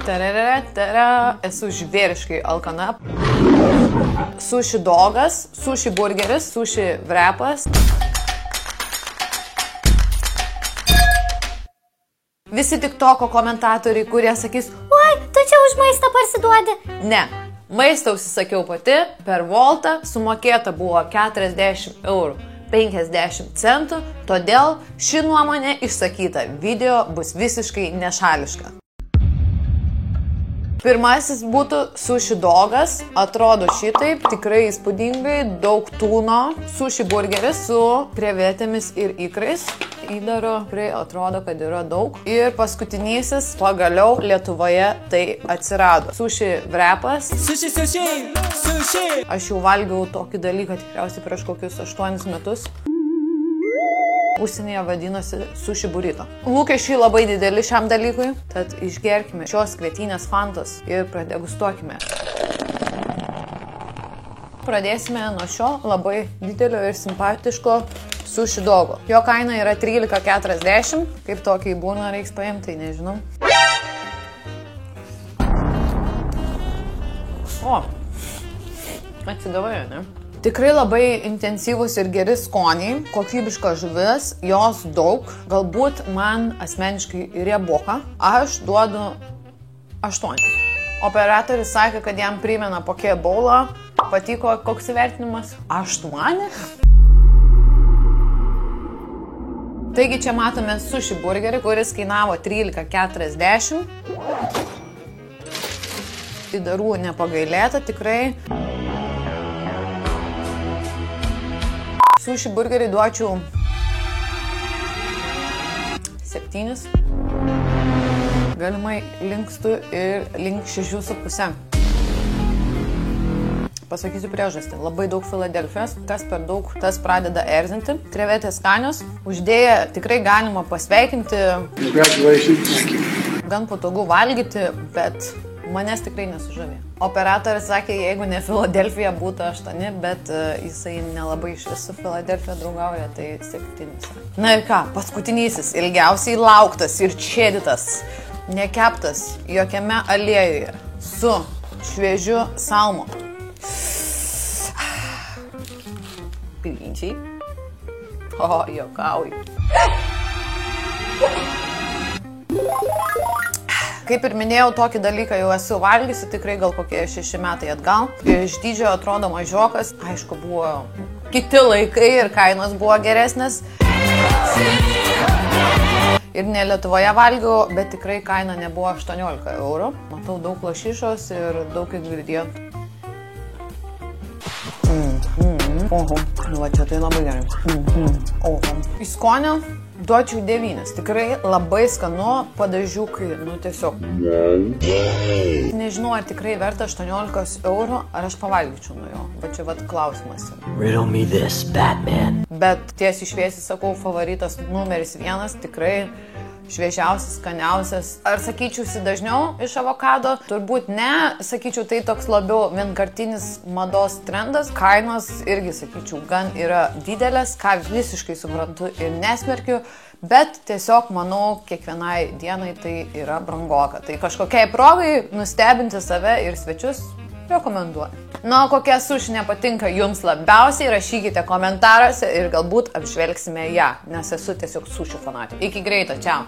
Esu žvėriškai alkana. Sushi dogas, sushi burgeris, sushi wrapas. Visi TikToko komentatoriai, kurie sakys, oi, tu čia už maistą parsiduodi. Ne, maistą užsisakiau pati, per Voltą sumokėta buvo 40 eurų 50 centų, todėl ši nuomonė išsakyta video bus visiškai nešališka. Pirmasis būtų sushi dogas, atrodo šitaip, tikrai įspūdingai, daug tūno, sushi burgeris su krevetėmis ir ikrais. Įdaro, tikrai atrodo, kad yra daug. Ir paskutinysis, pagaliau Lietuvoje tai atsirado. Sushi wrapas. Sushi. Aš jau valgiau tokį dalyką tikriausiai prieš kokius 8 metus. Užsienyje vadinosi sushi burrito. Lūkesčiai labai dideli šiam dalykui, tad išgerkime šios kvietinės fantos ir pradegustuokime. Pradėsime nuo šio labai didelio ir simpatiško sushi dogo. Jo kaina yra 13,40, kaip tokiai būna reiks paimti, tai nežinau. O, atsigavojo, ne? Tikrai labai intensyvus ir geri skoniai, kokybiška žuvis, jos daug, galbūt man asmeniškai rieboka. Aš duodu 8. Operatorius sakė, kad jam primena poke bowlą. Patiko, koks įvertinimas? 8? Taigi čia matome sushi burgerį, kuris kainavo 13,40. Įdarų nepagailėta, tikrai. Sushi burgerį duočiau 7. Galimai linkstu ir link 6,5. Pasakysiu priežastį. Labai daug Filadelfijos, kas per daug, tas pradeda erzinti. Krevetės skanios. Uždėję tikrai galima pasveikinti. Gan patogu valgyti, bet manęs tikrai nesužavė. Operatorius sakė, jeigu ne Filadelfija būtų 8, bet jisai nelabai iš visų Filadelfija draugauja, tai 7. Na ir ką, paskutinysis, ilgiausiai lauktas ir čėdytas, nekeptas jokiame aliejuje su šviežiu salmu. Pilinčiai. O, juokauju. Kaip ir minėjau, tokį dalyką jau esu valgysi, tikrai gal kokie 6 metai atgal. Iš dydžio atrodo mažokas, aišku, buvo kiti laikai ir kainos buvo geresnės. Ir ne Lietuvoje valgiau, bet tikrai kaina nebuvo 18 eurų. Matau daug lašišos ir daug ingredientų. Oho, nu va čia tai labai gerai. Oho. Į skonio duočiau 9. Tikrai labai skanu, padažiukai, nu tiesiog. Nežinau, ar tikrai verta 18 eurų, ar aš pavalgyčiau nuo jo. Bet čia vat klausimas. Riddle me this, Batman. Bet tiesiai šviesiai sakau, favoritas numeris 1, tikrai šviežiausias, skaniausias. Ar sakyčiausi dažniau iš avokado? Turbūt ne, sakyčiau, tai toks labiau vienkartinis mados trendas. Kainos irgi, sakyčiau, gan yra didelės, ką visiškai suprantu ir nesmerkiu, bet tiesiog manau, kiekvienai dienai tai yra brangoka. Tai kažkokiai progai nustebinti save ir svečius rekomenduoju. Na, kokia sushi nepatinka jums labiausiai, rašykite komentaruose ir galbūt apžvelgsime ją, nes esu tiesiog sushi fanatikė. Iki greito, čiau!